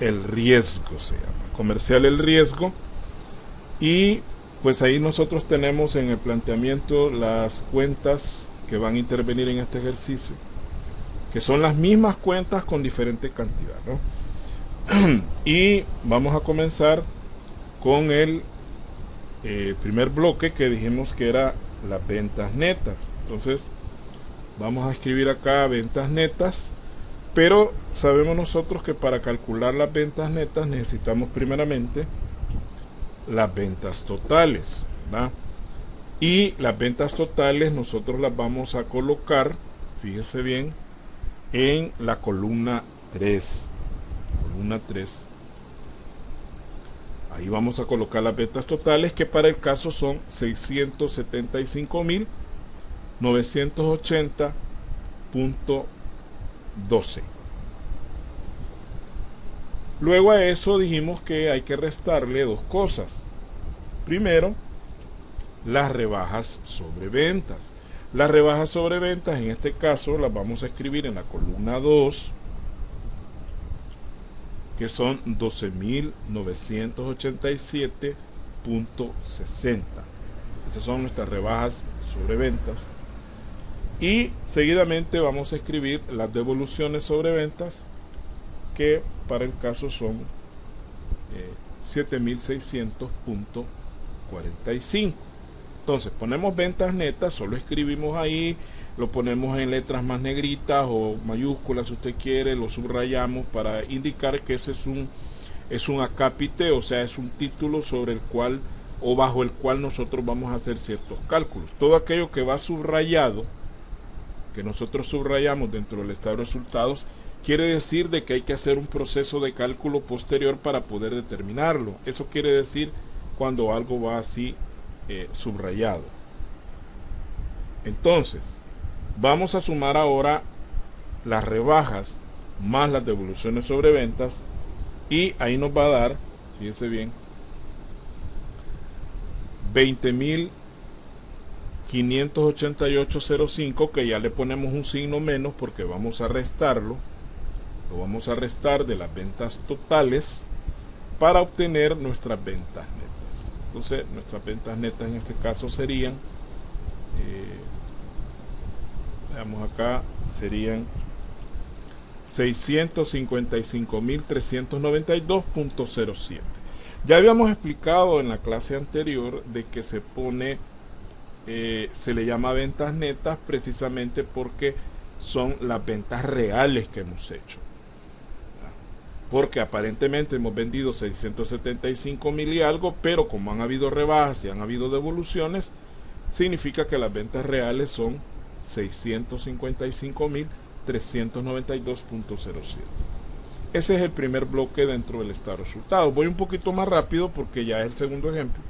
el riesgo, se llama. Comercial el riesgo. Y pues ahí nosotros tenemos en el planteamiento las cuentas que van a intervenir en este ejercicio, que son las mismas cuentas con diferente cantidad, ¿no? Y vamos a comenzar con el primer bloque que dijimos que era las ventas netas. Entonces vamos a escribir acá ventas netas, pero sabemos nosotros que para calcular las ventas netas necesitamos primeramente las ventas totales, ¿verdad? Y las ventas totales nosotros las vamos a colocar, fíjese bien, en la columna 3. Columna 3. Ahí vamos a colocar las ventas totales, que para el caso son 675.980.12. Luego a eso dijimos que hay que restarle dos cosas. Primero, las rebajas sobre ventas. Las rebajas sobre ventas en este caso las vamos a escribir en la columna 2, que son 12.987.60. Esas son nuestras rebajas sobre ventas. Y seguidamente vamos a escribir las devoluciones sobre ventas, que para el caso son 7.600.45. Entonces ponemos ventas netas, solo escribimos ahí, lo ponemos en letras más negritas o mayúsculas si usted quiere, lo subrayamos para indicar que ese es un acápite, o sea, es un título sobre el cual o bajo el cual nosotros vamos a hacer ciertos cálculos. Todo aquello que va subrayado, que nosotros subrayamos dentro del estado de resultados, quiere decir de que hay que hacer un proceso de cálculo posterior para poder determinarlo. Eso quiere decir cuando algo va así subrayado. Entonces, vamos a sumar ahora las rebajas más las devoluciones sobre ventas, y ahí nos va a dar, fíjese bien, 20.588.05, que ya le ponemos un signo menos porque vamos a restarlo. Lo vamos a restar de las ventas totales para obtener nuestras ventas netas. Entonces nuestras ventas netas en este caso serían, veamos acá, serían 655.392.07. Ya habíamos explicado en la clase anterior de que se pone, se le llama ventas netas precisamente porque son las ventas reales que hemos hecho. Porque aparentemente hemos vendido 675.000 y algo, pero como han habido rebajas y han habido devoluciones, significa que las ventas reales son 655.392.07. Ese es el primer bloque dentro del estado de resultados. Voy un poquito más rápido porque ya es el segundo ejemplo.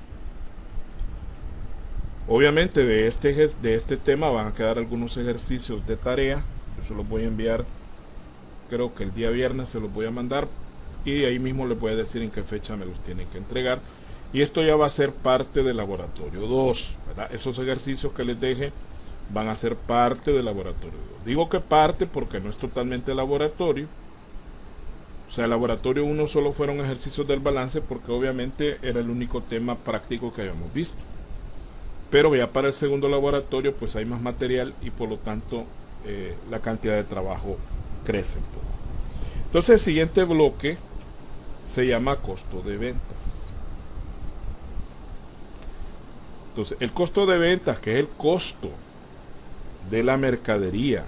Obviamente de este tema van a quedar algunos ejercicios de tarea. Yo se los voy a enviar, creo que el día viernes se los voy a mandar, y ahí mismo les voy a decir en qué fecha me los tienen que entregar. Y esto ya va a ser parte del laboratorio 2, ¿verdad? Esos ejercicios que les deje van a ser parte del laboratorio 2. Digo que parte porque no es totalmente laboratorio. O sea, el laboratorio 1 solo fueron ejercicios del balance porque obviamente era el único tema práctico que habíamos visto. Pero ya para el segundo laboratorio pues hay más material y por lo tanto la cantidad de trabajo crece un poco. Entonces el siguiente bloque se llama costo de ventas. Entonces el costo de ventas, que es el costo de la mercadería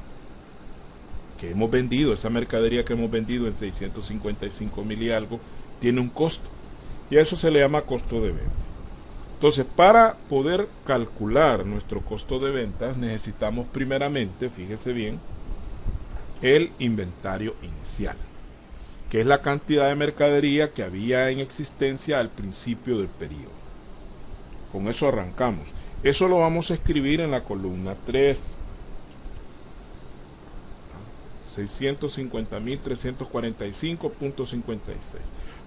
que hemos vendido, esa mercadería que hemos vendido en 655.000 y algo, tiene un costo, y a eso se le llama costo de ventas. Entonces, para poder calcular nuestro costo de ventas necesitamos primeramente, fíjese bien, el inventario inicial, que es la cantidad de mercadería que había en existencia al principio del periodo. Con eso arrancamos. Eso lo vamos a escribir en la columna 3. 650.345.56.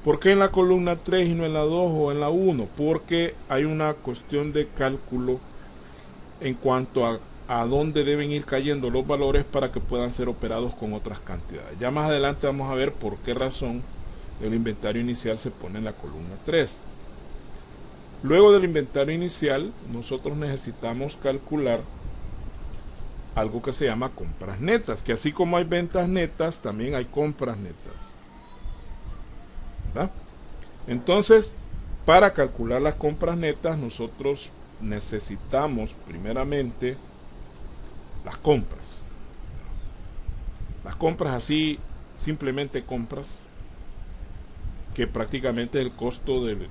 ¿Por qué en la columna 3 y no en la 2 o en la 1? Porque hay una cuestión de cálculo en cuanto a dónde deben ir cayendo los valores para que puedan ser operados con otras cantidades. Ya más adelante vamos a ver por qué razón el inventario inicial se pone en la columna 3. Luego del inventario inicial, nosotros necesitamos calcular algo que se llama compras netas, que así como hay ventas netas, también hay compras netas, ¿verdad? Entonces, para calcular las compras netas, nosotros necesitamos primeramente las compras. Las compras así, simplemente compras, que prácticamente es el costo del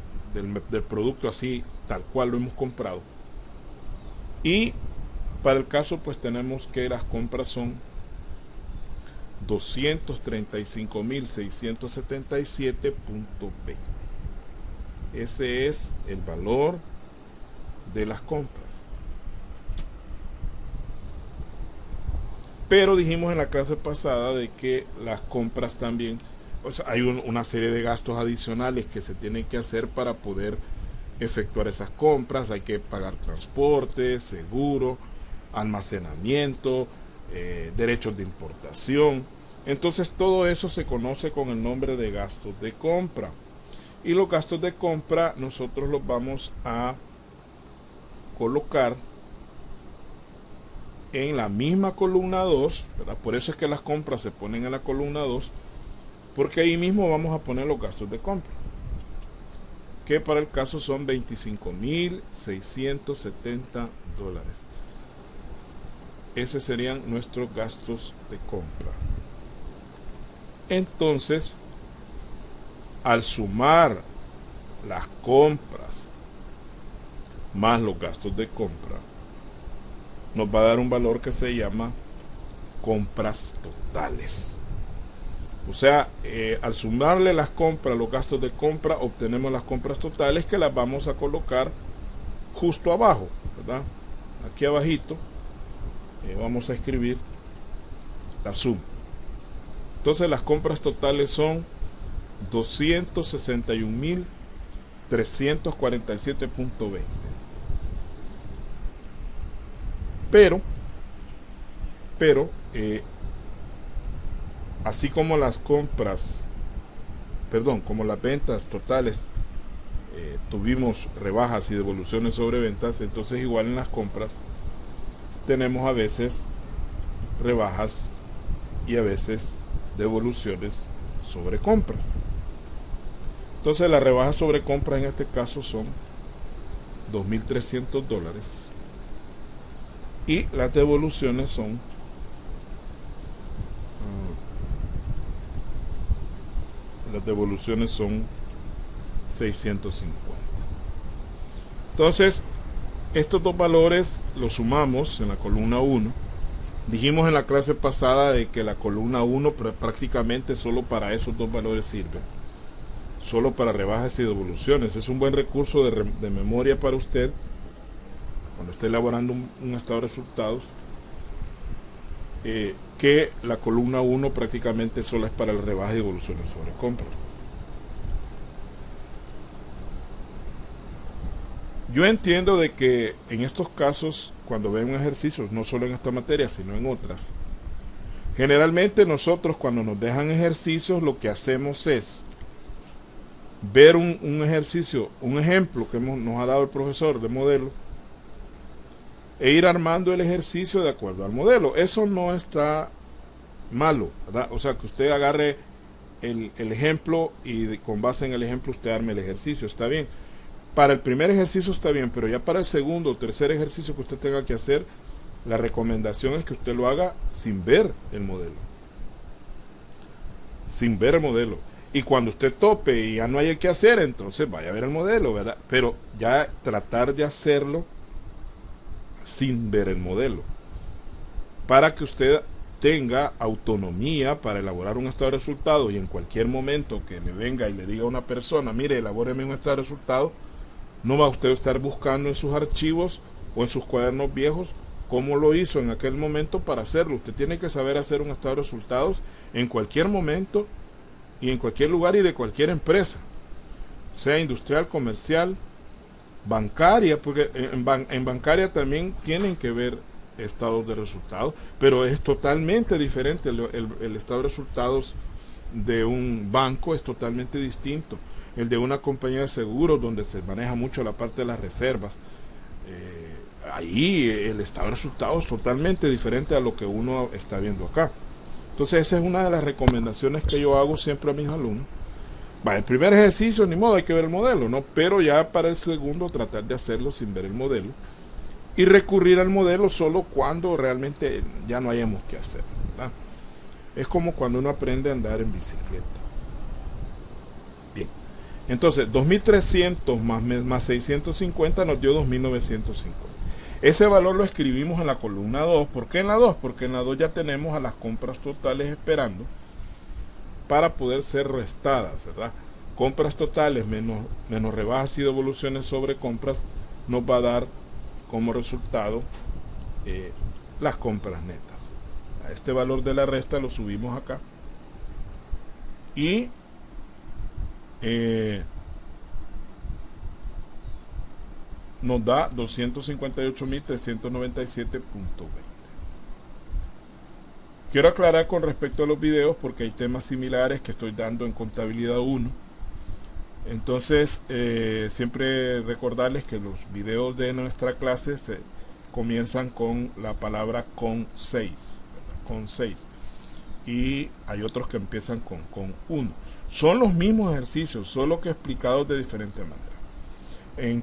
producto así, tal cual lo hemos comprado. Y para el caso, pues tenemos que las compras son 235.677.20. Ese es el valor de las compras. Pero dijimos en la clase pasada de que las compras también, o sea, hay una serie de gastos adicionales que se tienen que hacer para poder efectuar esas compras. Hay que pagar transporte, seguro, almacenamiento, derechos de importación. Entonces todo eso se conoce con el nombre de gastos de compra. Y los gastos de compra nosotros los vamos a colocar en la misma columna 2, ¿verdad? Por eso es que las compras se ponen en la columna 2, porque ahí mismo vamos a poner los gastos de compra, que para el caso son $25.670. Esos serían nuestros gastos de compra. Entonces, al sumar las compras más los gastos de compra, nos va a dar un valor que se llama compras totales. O sea, al sumarle las compras, los gastos de compra, obtenemos las compras totales, que las vamos a colocar justo abajo, ¿verdad? Aquí abajito vamos a escribir la suma. Entonces las compras totales son 261.347.20. Pero así como las compras, como las ventas totales tuvimos rebajas y devoluciones sobre ventas, entonces igual en las compras tenemos a veces rebajas y a veces devoluciones sobre compras. Entonces las rebajas sobre compras en este caso son $2.300 y las devoluciones son $650. Entonces estos dos valores los sumamos en la columna 1. Dijimos en la clase pasada de que la columna 1 prácticamente solo para esos dos valores sirve, solo para rebajas y devoluciones. Es un buen recurso de memoria para usted cuando esté elaborando un estado de resultados, que la columna 1 prácticamente solo es para el rebajas y devoluciones sobre compras. Yo entiendo de que en estos casos, cuando ven un ejercicio, no solo en esta materia, sino en otras, generalmente nosotros cuando nos dejan ejercicios, lo que hacemos es ver un ejercicio, un ejemplo que nos ha dado el profesor de modelo, e ir armando el ejercicio de acuerdo al modelo. Eso no está malo, ¿verdad? O sea, que usted agarre el ejemplo y con base en el ejemplo usted arme el ejercicio, está bien. Para el primer ejercicio está bien, pero ya para el segundo o tercer ejercicio que usted tenga que hacer, la recomendación es que usted lo haga sin ver el modelo. Sin ver el modelo. Y cuando usted tope y ya no haya que hacer, entonces vaya a ver el modelo, ¿verdad? Pero ya tratar de hacerlo sin ver el modelo, para que usted tenga autonomía para elaborar un estado de resultados, y en cualquier momento que le venga y le diga a una persona, mire, elabóreme un estado de resultados, no va usted a estar buscando en sus archivos o en sus cuadernos viejos cómo lo hizo en aquel momento para hacerlo. Usted tiene que saber hacer un estado de resultados en cualquier momento y en cualquier lugar y de cualquier empresa, sea industrial, comercial, bancaria, porque en bancaria también tienen que ver estados de resultados, pero es totalmente diferente el estado de resultados de un banco es totalmente distinto. El de una compañía de seguros, donde se maneja mucho la parte de las reservas, ahí el estado de resultados es totalmente diferente a lo que uno está viendo acá. Entonces esa es una de las recomendaciones que yo hago siempre a mis alumnos. El primer ejercicio, ni modo, hay que ver el modelo, ¿no? Pero ya para el segundo tratar de hacerlo sin ver el modelo y recurrir al modelo solo cuando realmente ya no hayamos que hacer, ¿verdad? Es como cuando uno aprende a andar en bicicleta. Bien, entonces 2300 más 650 nos dio 2950. Ese valor lo escribimos en la columna 2. ¿Por qué en la 2? Porque en la 2 ya tenemos a las compras totales esperando para poder ser restadas, ¿verdad? Compras totales menos rebajas y devoluciones sobre compras nos va a dar como resultado las compras netas. Este valor de la resta lo subimos acá y nos da 258.397.20. Quiero aclarar con respecto a los videos porque hay temas similares que estoy dando en contabilidad 1. Entonces siempre recordarles que los videos de nuestra clase comienzan con la palabra con 6, ¿verdad? Con 6, y hay otros que empiezan con 1. Son los mismos ejercicios, solo que explicados de diferente manera. En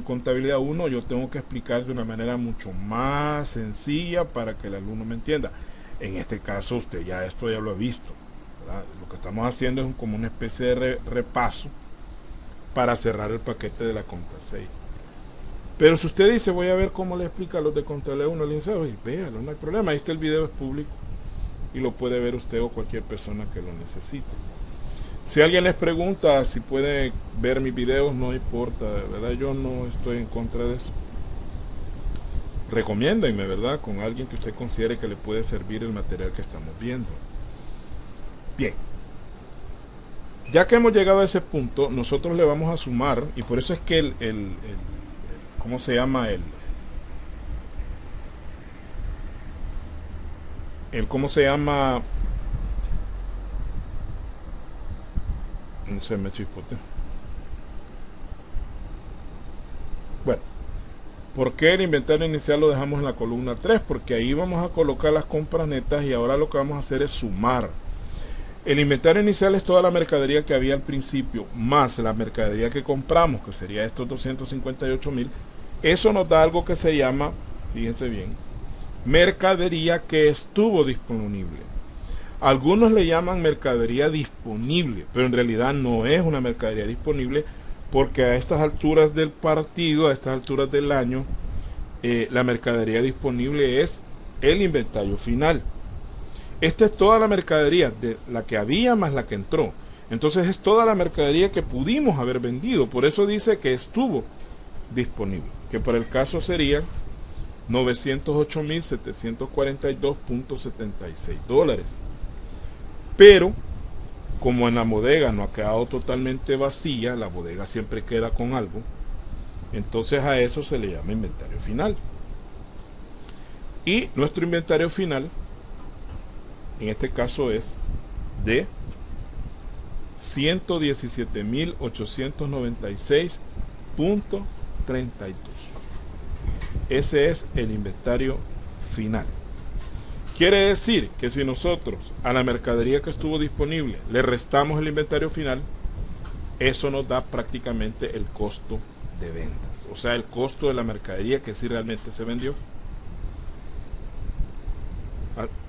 contabilidad 1 yo tengo que explicar de una manera mucho más sencilla para que el alumno me entienda. En este caso usted ya esto ya lo ha visto, ¿verdad? Lo que estamos haciendo es como una especie de repaso para cerrar el paquete de la conta 6. Pero si usted dice voy a ver cómo le explica a los de contabilidad 1, le dice, oye, véalo, no hay problema, ahí está el video, es público y lo puede ver usted o cualquier persona que lo necesite. Si alguien les pregunta si puede ver mis videos, no importa, ¿verdad? Yo no estoy en contra de eso. Recomiéndenme, ¿verdad? Con alguien que usted considere que le puede servir el material que estamos viendo. Bien. Ya que hemos llegado a ese punto, nosotros le vamos a sumar, y por eso es que ¿cómo se llama? ¿Cómo se llama? No sé, me chispote. Bueno, ¿por qué el inventario inicial lo dejamos en la columna 3? Porque ahí vamos a colocar las compras netas y ahora lo que vamos a hacer es sumar. El inventario inicial es toda la mercadería que había al principio, más la mercadería que compramos, que sería estos 258.000. Eso nos da algo que se llama, fíjense bien, mercadería que estuvo disponible. Algunos le llaman mercadería disponible, pero en realidad no es una mercadería disponible, porque a estas alturas del partido, a estas alturas del año, la mercadería disponible es el inventario final. Esta es toda la mercadería, de la que había más la que entró. Entonces es toda la mercadería que pudimos haber vendido. Por eso dice que estuvo disponible, que para el caso serían $908.742.76. Pero como en la bodega no ha quedado totalmente vacía, la bodega siempre queda con algo, entonces a eso se le llama inventario final. Y nuestro inventario final en este caso es de 117.896.32. Ese es el inventario final. Quiere decir que si nosotros a la mercadería que estuvo disponible le restamos el inventario final, eso nos da prácticamente el costo de ventas, o sea, el costo de la mercadería que sí realmente se vendió.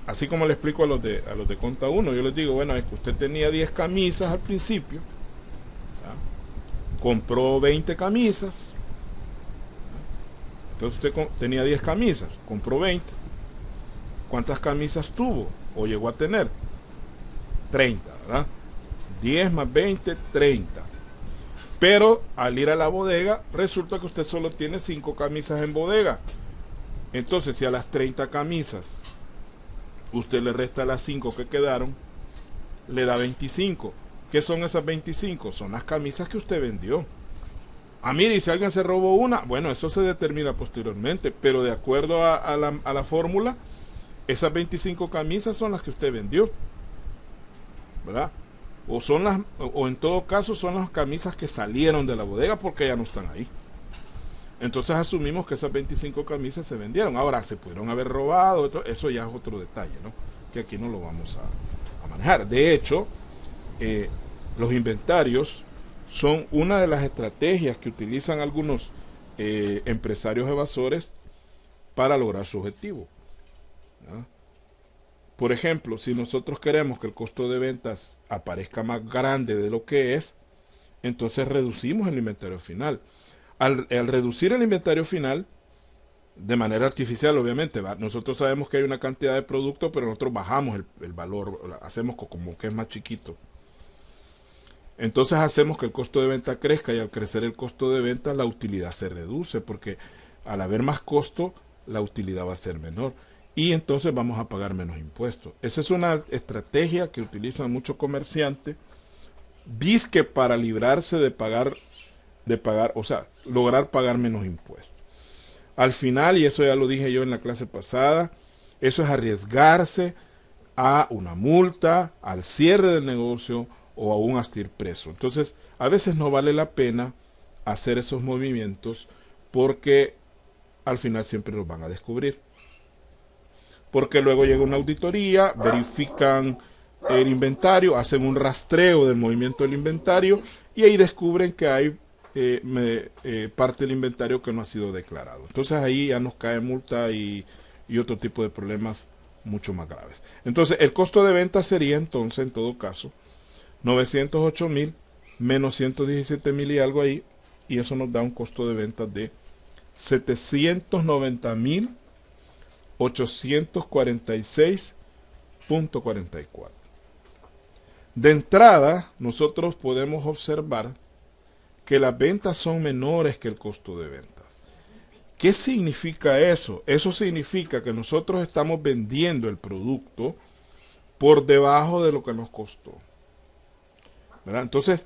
Así como le explico a los de Conta 1, yo les digo, bueno, es que usted tenía 10 camisas al principio, ¿verdad? Compró 20 camisas, ¿verdad? Entonces usted tenía 10 camisas, compró 20. ¿Cuántas camisas tuvo o llegó a tener? 30, ¿verdad? 10 más 20, 30. Pero al ir a la bodega, resulta que usted solo tiene 5 camisas en bodega. Entonces, si a las 30 camisas usted le resta las 5 que quedaron, le da 25. ¿Qué son esas 25? Son las camisas que usted vendió. Mire, y si alguien se robó una, bueno, eso se determina posteriormente, pero de acuerdo a la fórmula, esas 25 camisas son las que usted vendió, ¿verdad? o en todo caso son las camisas que salieron de la bodega porque ya no están ahí. Entonces asumimos que esas 25 camisas se vendieron. Ahora, se pudieron haber robado, eso ya es otro detalle, ¿no? Que aquí no lo vamos a manejar. De hecho, los inventarios son una de las estrategias que utilizan algunos empresarios evasores para lograr su objetivo, ¿no? Por ejemplo, si nosotros queremos que el costo de ventas aparezca más grande de lo que es, entonces reducimos el inventario final. Al reducir el inventario final, de manera artificial obviamente, nosotros sabemos que hay una cantidad de producto, pero nosotros bajamos el valor, hacemos como que es más chiquito. Entonces hacemos que el costo de venta crezca, y al crecer el costo de venta la utilidad se reduce, porque al haber más costo la utilidad va a ser menor y entonces vamos a pagar menos impuestos. Esa es una estrategia que utilizan muchos comerciantes, disque para librarse de pagar, o sea, lograr pagar menos impuestos. Al final, y eso ya lo dije yo en la clase pasada, eso es arriesgarse a una multa, al cierre del negocio o aún hasta ir preso. Entonces, a veces no vale la pena hacer esos movimientos porque al final siempre los van a descubrir. Porque luego llega una auditoría, verifican el inventario, hacen un rastreo del movimiento del inventario y ahí descubren que hay parte del inventario que no ha sido declarado. Entonces ahí ya nos cae multa y otro tipo de problemas mucho más graves. Entonces el costo de venta sería entonces en todo caso 908,000 menos 117,000 y algo ahí, y eso nos da un costo de venta de 790,846,44. De entrada, nosotros podemos observar que las ventas son menores que el costo de ventas. ¿Qué significa eso? Eso significa que nosotros estamos vendiendo el producto por debajo de lo que nos costó, ¿verdad? Entonces,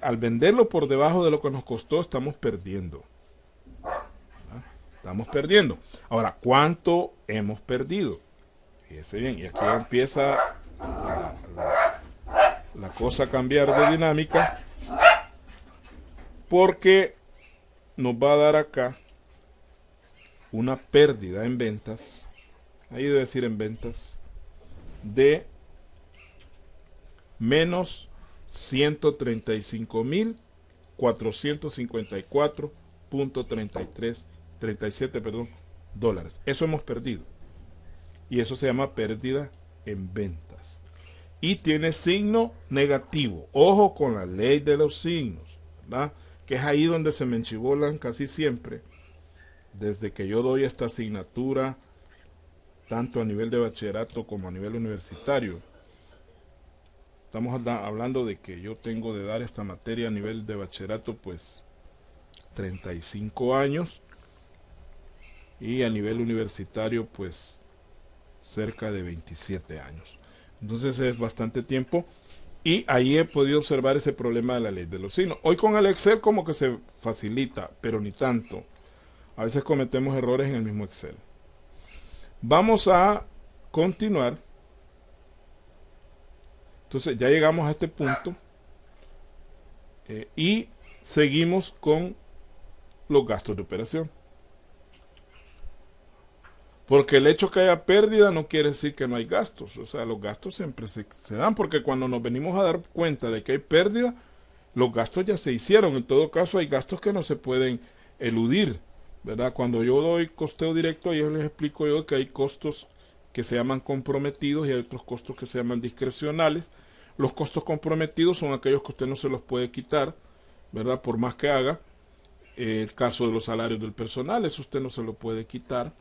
al venderlo por debajo de lo que nos costó, estamos perdiendo. Estamos perdiendo. Ahora, ¿cuánto hemos perdido? Fíjese bien, y aquí empieza la cosa a cambiar de dinámica, porque nos va a dar acá una pérdida en ventas, ahí debe decir en ventas, de menos 135,454,37 dólares. Eso hemos perdido. Y eso se llama pérdida en ventas. Y tiene signo negativo. Ojo con la ley de los signos, ¿verdad? Que es ahí donde se me enchibolan casi siempre. Desde que yo doy esta asignatura, tanto a nivel de bachillerato como a nivel universitario. Estamos hablando de que yo tengo de dar esta materia a nivel de bachillerato pues 35 años y a nivel universitario pues cerca de 27 años. Entonces es bastante tiempo y ahí he podido observar ese problema de la ley de los signos. Hoy con el Excel como que se facilita, pero ni tanto. A veces cometemos errores en el mismo Excel. Vamos a continuar. Entonces ya llegamos a este punto y seguimos con los gastos de operación. Porque el hecho que haya pérdida no quiere decir que no hay gastos. O sea, los gastos siempre se dan, porque cuando nos venimos a dar cuenta de que hay pérdida, los gastos ya se hicieron. En todo caso, hay gastos que no se pueden eludir, ¿verdad? Cuando yo doy costeo directo, ahí les explico yo que hay costos que se llaman comprometidos y hay otros costos que se llaman discrecionales. Los costos comprometidos son aquellos que usted no se los puede quitar, ¿verdad? Por más que haga. El caso de los salarios del personal, eso usted no se lo puede quitar,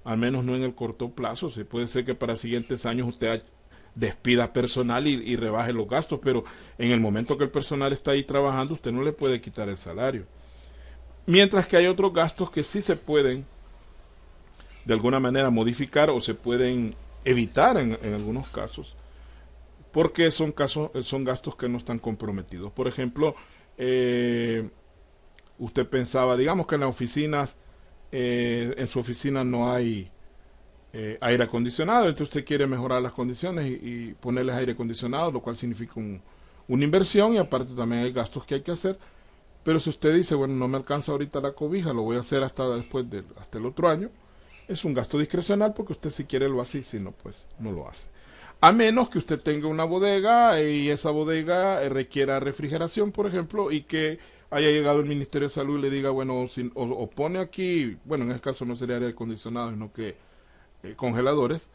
al menos no en el corto plazo. Se puede ser que para siguientes años usted despida personal y rebaje los gastos, pero en el momento que el personal está ahí trabajando, usted no le puede quitar el salario. Mientras que hay otros gastos que sí se pueden de alguna manera modificar o se pueden evitar en algunos casos, porque son gastos que no están comprometidos. Por ejemplo, usted pensaba, digamos que en las oficinas, en su oficina no hay aire acondicionado. Entonces usted quiere mejorar las condiciones y ponerles aire acondicionado, lo cual significa una inversión y aparte también hay gastos que hay que hacer. Pero si usted dice, bueno, no me alcanza ahorita la cobija, lo voy a hacer hasta después hasta el otro año, es un gasto discrecional porque usted si quiere lo hace y si no, pues no lo hace. A menos que usted tenga una bodega y esa bodega requiera refrigeración, por ejemplo, y que haya llegado el Ministerio de Salud y le diga, bueno, o pone aquí, bueno, en este caso no sería aire acondicionado, sino que congeladores.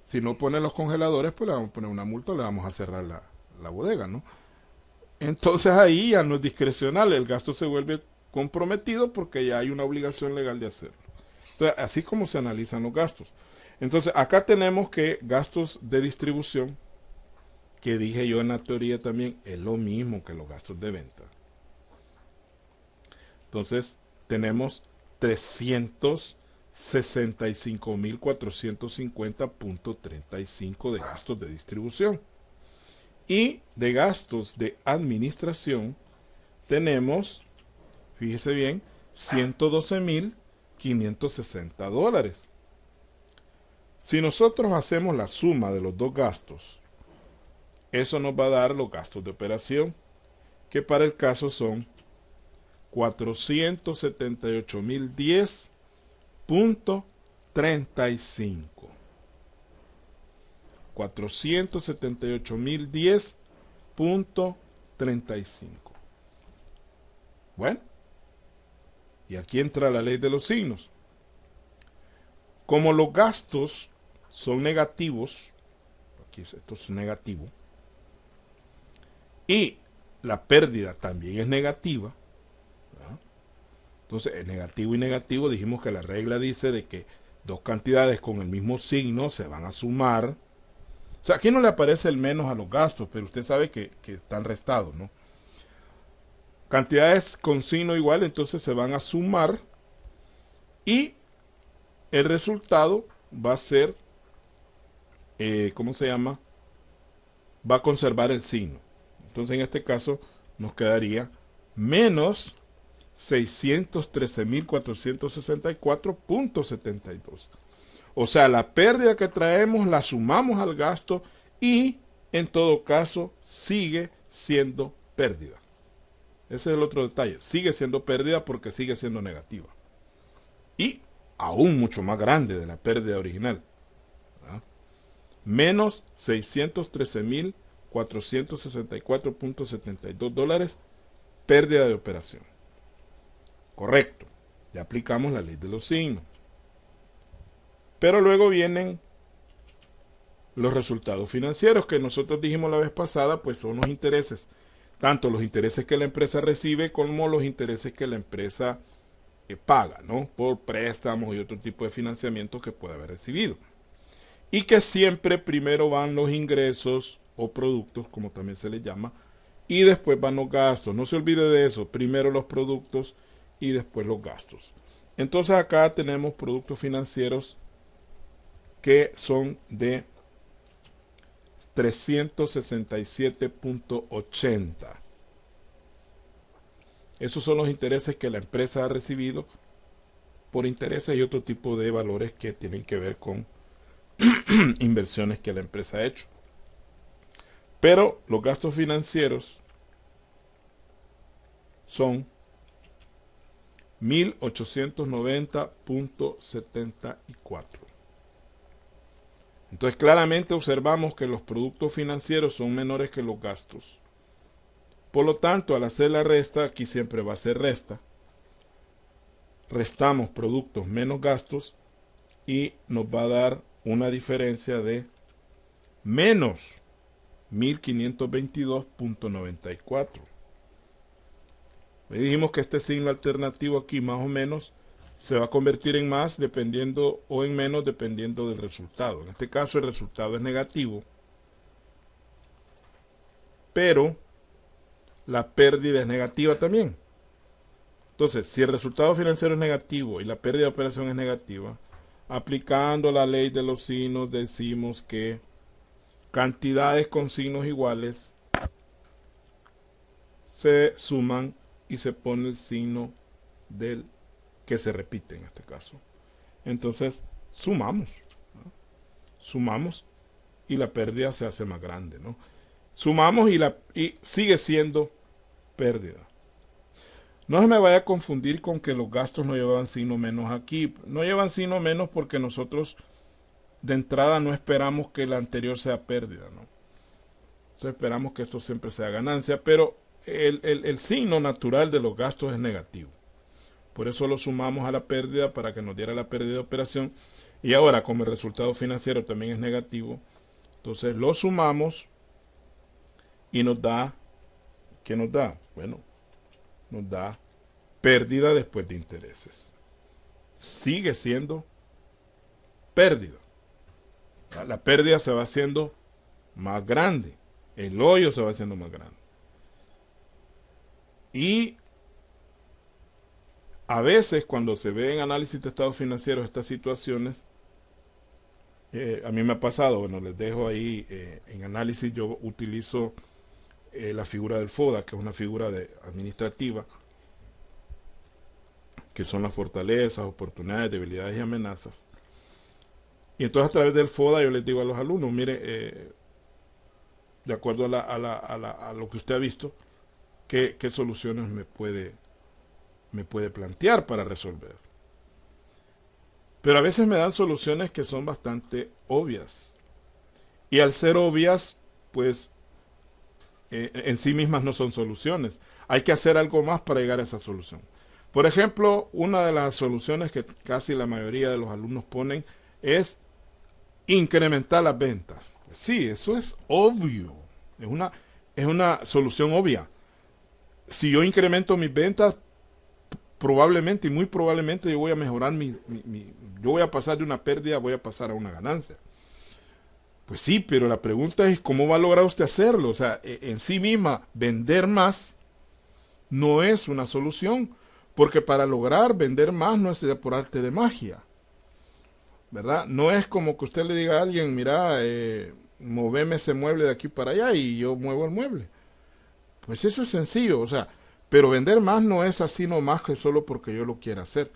Si no pone los congeladores, pues le vamos a poner una multa, le vamos a cerrar la bodega, ¿no? Entonces ahí ya no es discrecional, el gasto se vuelve comprometido porque ya hay una obligación legal de hacerlo. Entonces, así como se analizan los gastos. Entonces, acá tenemos que gastos de distribución, que dije yo en la teoría también, es lo mismo que los gastos de venta. Entonces, tenemos 365.450.35 de gastos de distribución. Y de gastos de administración tenemos, fíjese bien, $112.560. Si nosotros hacemos la suma de los dos gastos, eso nos va a dar los gastos de operación, que para el caso son 478.010.35. 478.010.35. Bueno, y aquí entra la ley de los signos. Como los gastos son negativos, aquí esto es negativo, y la pérdida también es negativa, ¿verdad? Entonces, es negativo y negativo, dijimos que la regla dice de que dos cantidades con el mismo signo se van a sumar. O sea, aquí no le aparece el menos a los gastos, pero usted sabe que están restados, ¿no? Cantidades con signo igual, entonces se van a sumar y el resultado va a ser, ¿cómo se llama? Va a conservar el signo. Entonces en este caso nos quedaría menos 613.464.72. O sea, la pérdida que traemos la sumamos al gasto y en todo caso sigue siendo pérdida. Ese es el otro detalle. Sigue siendo pérdida porque sigue siendo negativa. Y aún mucho más grande de la pérdida original. ¿Verdad? Menos $613.464.72 pérdida de operación. Correcto. Ya aplicamos la ley de los signos. Pero luego vienen los resultados financieros que nosotros dijimos la vez pasada, pues son los intereses. Tanto los intereses que la empresa recibe como los intereses que la empresa paga, ¿no? Por préstamos y otro tipo de financiamiento que puede haber recibido. Y que siempre primero van los ingresos o productos, como también se les llama, y después van los gastos. No se olvide de eso, primero los productos y después los gastos. Entonces acá tenemos productos financieros que son de 367.80. Esos son los intereses que la empresa ha recibido por intereses y otro tipo de valores que tienen que ver con inversiones que la empresa ha hecho. Pero los gastos financieros son 1.890.74. Entonces claramente observamos que los productos financieros son menores que los gastos. Por lo tanto, al hacer la resta, aquí siempre va a ser resta. Restamos productos menos gastos y nos va a dar una diferencia de menos 1.522.94. Dijimos que este signo alternativo aquí más o menos se va a convertir en más dependiendo o en menos dependiendo del resultado. En este caso el resultado es negativo, pero la pérdida es negativa también. Entonces, si el resultado financiero es negativo y la pérdida de operación es negativa, aplicando la ley de los signos decimos que cantidades con signos iguales se suman y se pone el signo del que se repite en este caso. Entonces, sumamos. Sumamos y la pérdida se hace más grande, ¿no? Sumamos y sigue siendo pérdida. No se me vaya a confundir con que los gastos no llevan signo menos aquí. No llevan signo menos porque nosotros de entrada no esperamos que la anterior sea pérdida, ¿no? Entonces esperamos que esto siempre sea ganancia, pero el signo natural de los gastos es negativo. Por eso lo sumamos a la pérdida para que nos diera la pérdida de operación. Y ahora, como el resultado financiero también es negativo, entonces lo sumamos y nos da, ¿qué nos da? Bueno, nos da pérdida después de intereses. Sigue siendo pérdida. La pérdida se va haciendo más grande. El hoyo se va haciendo más grande. Y a veces cuando se ve en análisis de estados financieros estas situaciones, a mí me ha pasado, bueno, les dejo ahí en análisis, yo utilizo la figura del FODA, que es una figura administrativa, que son las fortalezas, oportunidades, debilidades y amenazas. Y entonces a través del FODA yo les digo a los alumnos, mire, de acuerdo a lo que usted ha visto, qué soluciones me puede plantear para resolver. Pero a veces me dan soluciones que son bastante obvias. Y al ser obvias, pues en sí mismas no son soluciones. Hay que hacer algo más para llegar a esa solución. Por ejemplo, una de las soluciones que casi la mayoría de los alumnos ponen es incrementar las ventas. Sí, eso es obvio. Es una solución obvia. Si yo incremento mis ventas, probablemente y muy probablemente yo voy a mejorar yo voy a pasar de una pérdida, voy a pasar a una ganancia. Pues sí, pero la pregunta es ¿cómo va a lograr usted hacerlo? O sea, en sí misma vender más no es una solución, porque para lograr vender más no es por arte de magia, ¿verdad? No es como que usted le diga a alguien, mira, moveme ese mueble de aquí para allá y yo muevo el mueble. Pues eso es sencillo, o sea, pero vender más no es así nomás que solo porque yo lo quiera hacer.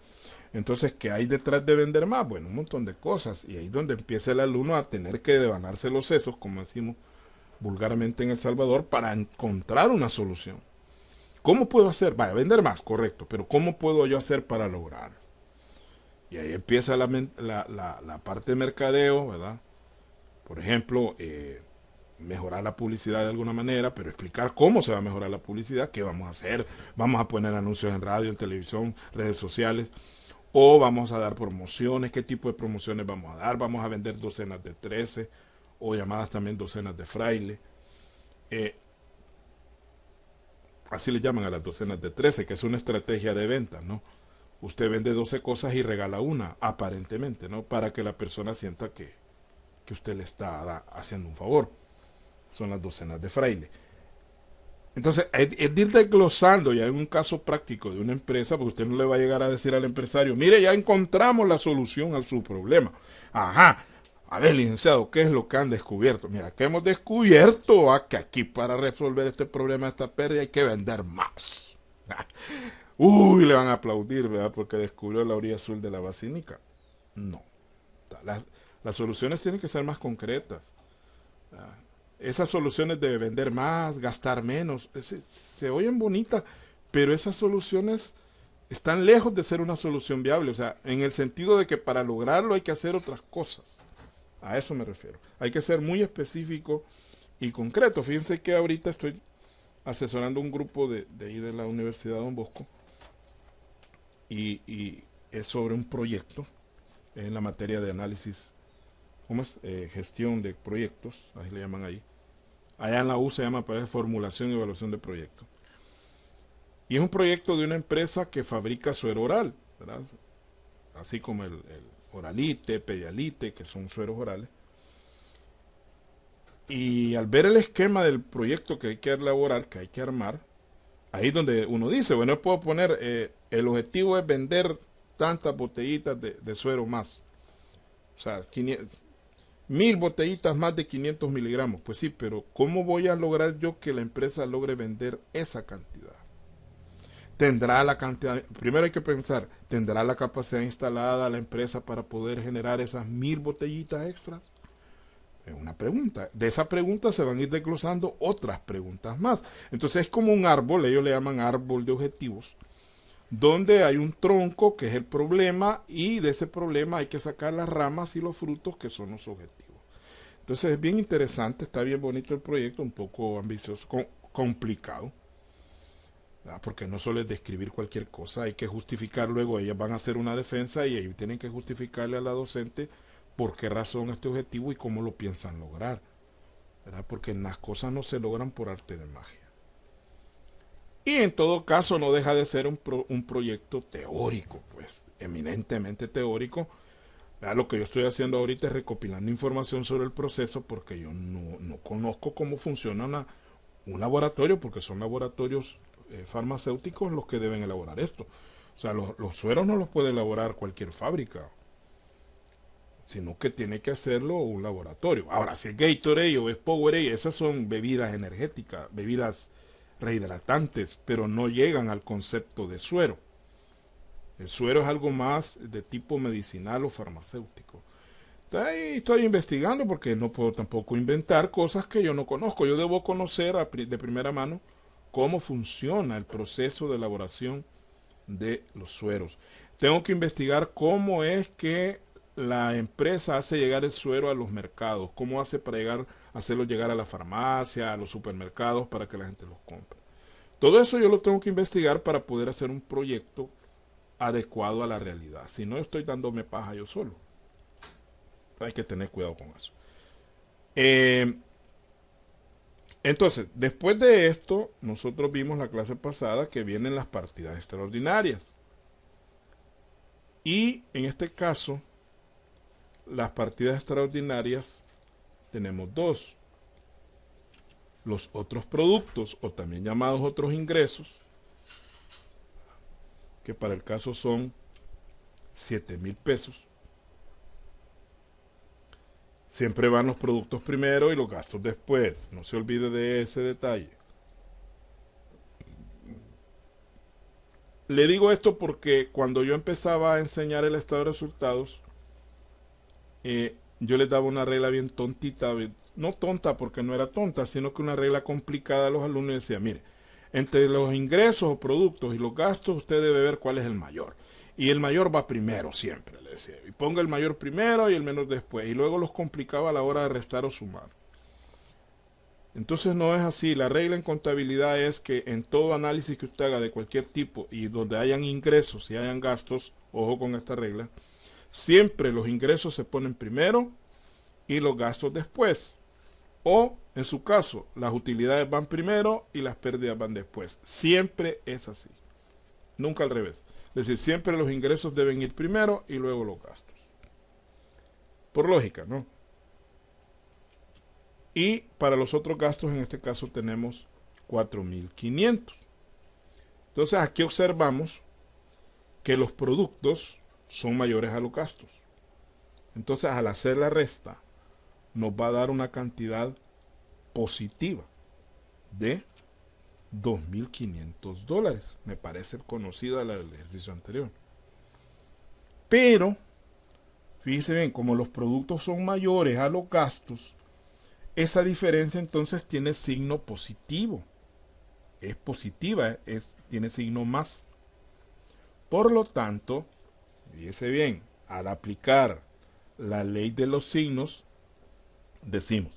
Entonces, ¿qué hay detrás de vender más? Bueno, un montón de cosas. Y ahí es donde empieza el alumno a tener que devanarse los sesos, como decimos vulgarmente en El Salvador, para encontrar una solución. ¿Cómo puedo hacer? Vaya, vender más, correcto, pero ¿cómo puedo yo hacer para lograrlo? Y ahí empieza la parte de mercadeo, ¿verdad? Por ejemplo, mejorar la publicidad de alguna manera, pero explicar cómo se va a mejorar la publicidad, qué vamos a hacer, vamos a poner anuncios en radio, en televisión, redes sociales, o vamos a dar promociones, qué tipo de promociones vamos a dar, vamos a vender docenas de 13, o llamadas también docenas de fraile, así le llaman a las docenas de 13, que es una estrategia de venta, ¿no? Usted vende 12 cosas y regala una, aparentemente, ¿no? Para que la persona sienta que usted le está haciendo un favor. Son las docenas de fraile. Entonces, es de ir desglosando ya en un caso práctico de una empresa, porque usted no le va a llegar a decir al empresario, mire, ya encontramos la solución a su problema. Ajá, a ver, licenciado, ¿qué es lo que han descubierto? Mira, ¿qué hemos descubierto? Que aquí para resolver este problema, esta pérdida, hay que vender más. Uy, le van a aplaudir, ¿verdad? Porque descubrió la orilla azul de la basílica. No. Las soluciones tienen que ser más concretas. Esas soluciones de vender más, gastar menos, se oyen bonitas, pero esas soluciones están lejos de ser una solución viable. O sea, en el sentido de que para lograrlo hay que hacer otras cosas. A eso me refiero. Hay que ser muy específico y concreto. Fíjense que ahorita estoy asesorando un grupo de ahí de la Universidad Don Bosco y es sobre un proyecto en la materia de análisis, ¿cómo es? Gestión de proyectos, así le llaman ahí. Allá en la U se llama para formulación y evaluación de proyectos. Y es un proyecto de una empresa que fabrica suero oral, ¿verdad? Así como el Oralite, Pedialite, que son sueros orales. Y al ver el esquema del proyecto que hay que elaborar, que hay que armar, ahí es donde uno dice, bueno, puedo poner, el objetivo es vender tantas botellitas de suero más. O sea, 1000 botellitas más de 500 miligramos. Pues sí, pero ¿cómo voy a lograr yo que la empresa logre vender esa cantidad? ¿Tendrá la cantidad? Primero hay que pensar, ¿tendrá la capacidad instalada la empresa para poder generar esas 1000 botellitas extras? Es una pregunta. De esa pregunta se van a ir desglosando otras preguntas más. Entonces es como un árbol, ellos le llaman árbol de objetivos, donde hay un tronco que es el problema y de ese problema hay que sacar las ramas y los frutos que son los objetivos. Entonces es bien interesante, está bien bonito el proyecto, un poco ambicioso, complicado, ¿verdad? Porque no solo es describir cualquier cosa, hay que justificar luego, ellas van a hacer una defensa y ellos tienen que justificarle a la docente por qué razón este objetivo y cómo lo piensan lograr, ¿verdad? Porque las cosas no se logran por arte de magia. Y en todo caso no deja de ser un proyecto teórico, pues eminentemente teórico. ¿Verdad? Lo que yo estoy haciendo ahorita es recopilando información sobre el proceso porque yo no conozco cómo funciona un laboratorio, porque son laboratorios farmacéuticos los que deben elaborar esto. O sea, los sueros no los puede elaborar cualquier fábrica, sino que tiene que hacerlo un laboratorio. Ahora, si es Gatorade o es Powerade, esas son bebidas energéticas, bebidas rehidratantes, pero no llegan al concepto de suero. El suero es algo más de tipo medicinal o farmacéutico. Estoy investigando porque no puedo tampoco inventar cosas que yo no conozco. Yo debo conocer de primera mano cómo funciona el proceso de elaboración de los sueros. Tengo que investigar cómo es que la empresa hace llegar el suero a los mercados, cómo hace para hacerlo llegar a la farmacia, a los supermercados para que la gente los compre. Todo eso yo lo tengo que investigar para poder hacer un proyecto adecuado a la realidad. Si no, estoy dándome paja yo solo. Hay que tener cuidado con eso. Entonces, después de esto, nosotros vimos la clase pasada que vienen las partidas extraordinarias. Y en este caso, las partidas extraordinarias tenemos dos. Los otros productos, o también llamados otros ingresos, que para el caso son 7,000 pesos. Siempre van los productos primero y los gastos después. No se olvide de ese detalle. Le digo esto porque cuando yo empezaba a enseñar el estado de resultados, yo les daba una regla bien tontita, no tonta porque no era tonta, sino que una regla complicada a los alumnos y decía, mire, entre los ingresos o productos y los gastos usted debe ver cuál es el mayor. Y el mayor va primero siempre, le decía. Y ponga el mayor primero y el menor después. Y luego los complicaba a la hora de restar o sumar. Entonces no es así. La regla en contabilidad es que en todo análisis que usted haga de cualquier tipo y donde hayan ingresos y hayan gastos, ojo con esta regla, siempre los ingresos se ponen primero y los gastos después. O, en su caso, las utilidades van primero y las pérdidas van después. Siempre es así. Nunca al revés. Es decir, siempre los ingresos deben ir primero y luego los gastos. Por lógica, ¿no? Y para los otros gastos, en este caso, tenemos 4,500. Entonces, aquí observamos que los productos son mayores a los gastos. Entonces, al hacer la resta, nos va a dar una cantidad positiva de $2,500. Me parece conocida la del ejercicio anterior. Pero, fíjense bien, como los productos son mayores a los gastos, esa diferencia entonces tiene signo positivo. Es positiva, tiene signo más. Por lo tanto, fíjense bien, al aplicar la ley de los signos, decimos,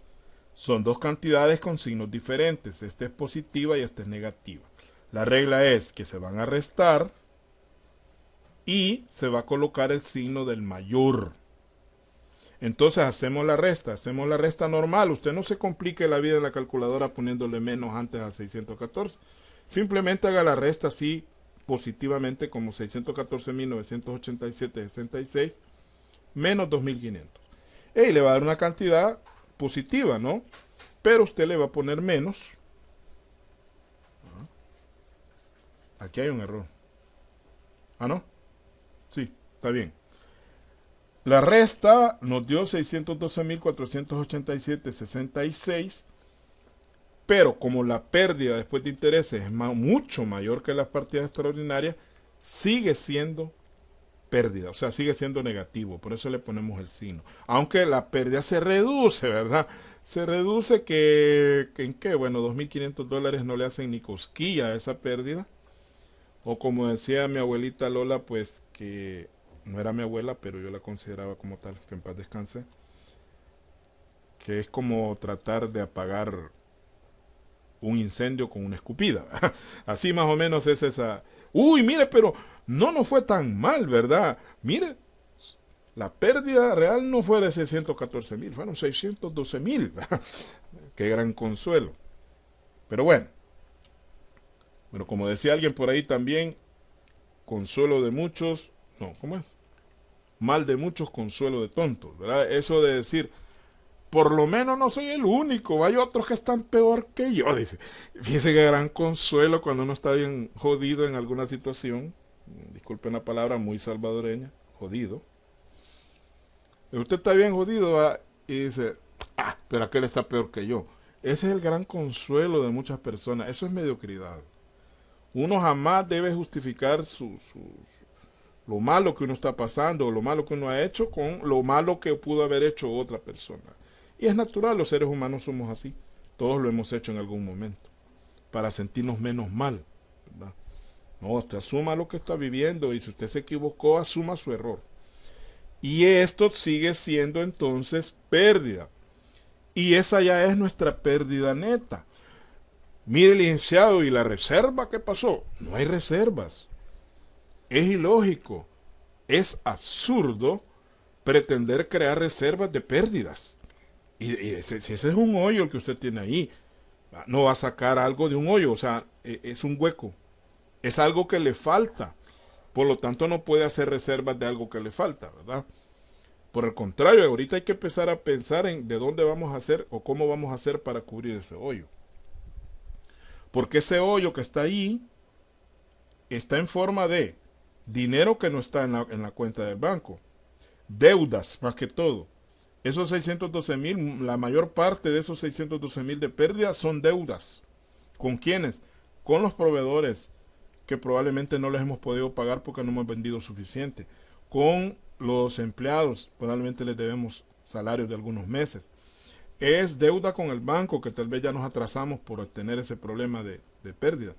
son dos cantidades con signos diferentes. Esta es positiva y esta es negativa. La regla es que se van a restar y se va a colocar el signo del mayor. Entonces hacemos la resta normal. Usted no se complique la vida en la calculadora poniéndole menos antes a 614. Simplemente haga la resta así positivamente como 614.987,66 menos 2,500. Y le va a dar una cantidad positiva, ¿no? Pero usted le va a poner menos. Aquí hay un error. ¿Ah, no? Sí, está bien. La resta nos dio 612.487,66, pero como la pérdida después de intereses es mucho mayor que las partidas extraordinarias, sigue siendo pérdida, o sea, sigue siendo negativo, por eso le ponemos el signo. Aunque la pérdida se reduce, ¿verdad? Se reduce que ¿en qué? Bueno, $2.500 no le hacen ni cosquilla a esa pérdida. O como decía mi abuelita Lola, pues que no era mi abuela, pero yo la consideraba como tal, que en paz descanse, que es como tratar de apagar un incendio con una escupida. Así más o menos es esa. Uy, mire, pero no fue tan mal, ¿verdad? Mire, la pérdida real no fue de 614,000, fueron 612,000. Qué gran consuelo. Pero bueno, como decía alguien por ahí también, consuelo de muchos, no, ¿cómo es? Mal de muchos, consuelo de tontos, ¿verdad? Eso de decir, por lo menos no soy el único, hay otros que están peor que yo, dice. Fíjese que gran consuelo cuando uno está bien jodido en alguna situación, disculpen la palabra, muy salvadoreña, jodido. Usted está bien jodido, ¿verdad? Y dice, pero aquel está peor que yo. Ese es el gran consuelo de muchas personas, eso es mediocridad. Uno jamás debe justificar lo malo que uno está pasando o lo malo que uno ha hecho con lo malo que pudo haber hecho otra persona. Y es natural, los seres humanos somos así. Todos lo hemos hecho en algún momento. Para sentirnos menos mal, ¿verdad? No, usted asuma lo que está viviendo y si usted se equivocó, asuma su error. Y esto sigue siendo entonces pérdida. Y esa ya es nuestra pérdida neta. Mire, licenciado, ¿y la reserva qué pasó? No hay reservas. Es ilógico, es absurdo pretender crear reservas de pérdidas. Y si ese es un hoyo el que usted tiene ahí, no va a sacar algo de un hoyo, o sea, es un hueco, es algo que le falta, por lo tanto no puede hacer reservas de algo que le falta, ¿verdad? Por el contrario, ahorita hay que empezar a pensar en de dónde vamos a hacer o cómo vamos a hacer para cubrir ese hoyo. Porque ese hoyo que está ahí está en forma de dinero que no está en la cuenta del banco, deudas más que todo. Esos 612,000, la mayor parte de esos 612,000 de pérdida son deudas. ¿Con quiénes? Con los proveedores que probablemente no les hemos podido pagar porque no hemos vendido suficiente. Con los empleados, probablemente les debemos salarios de algunos meses. Es deuda con el banco que tal vez ya nos atrasamos por tener ese problema de pérdida.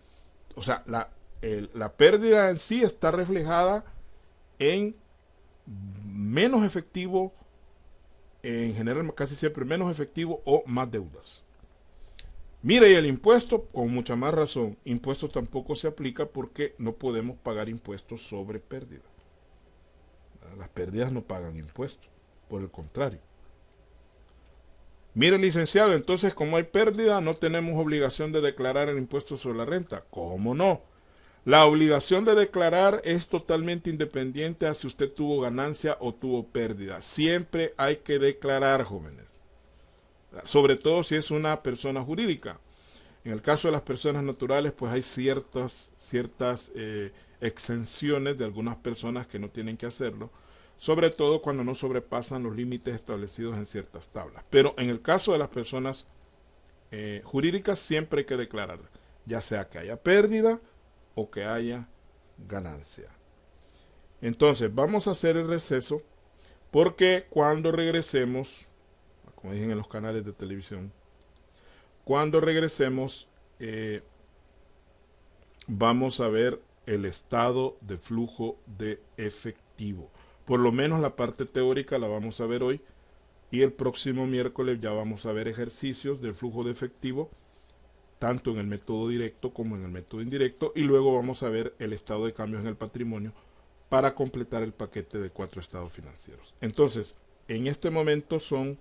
O sea, la pérdida en sí está reflejada en menos efectivo, en general casi siempre menos efectivo o más deudas. Mire, y el impuesto, con mucha más razón, impuesto tampoco se aplica porque no podemos pagar impuestos sobre pérdida. Las pérdidas no pagan impuestos, por el contrario. Mire, licenciado, entonces como hay pérdida no tenemos obligación de declarar el impuesto sobre la renta. ¿Cómo no? La obligación de declarar es totalmente independiente a si usted tuvo ganancia o tuvo pérdida. Siempre hay que declarar, jóvenes. Sobre todo si es una persona jurídica. En el caso de las personas naturales, pues hay ciertas exenciones de algunas personas que no tienen que hacerlo. Sobre todo cuando no sobrepasan los límites establecidos en ciertas tablas. Pero en el caso de las personas jurídicas siempre hay que declarar, ya sea que haya pérdida o que haya ganancia. Entonces vamos a hacer el receso porque cuando regresemos, como dije en los canales de televisión, cuando regresemos vamos a ver el estado de flujo de efectivo. Por lo menos la parte teórica la vamos a ver hoy y el próximo miércoles ya vamos a ver ejercicios del flujo de efectivo tanto en el método directo como en el método indirecto y luego vamos a ver el estado de cambios en el patrimonio para completar el paquete de 4 estados financieros. Entonces, en este momento son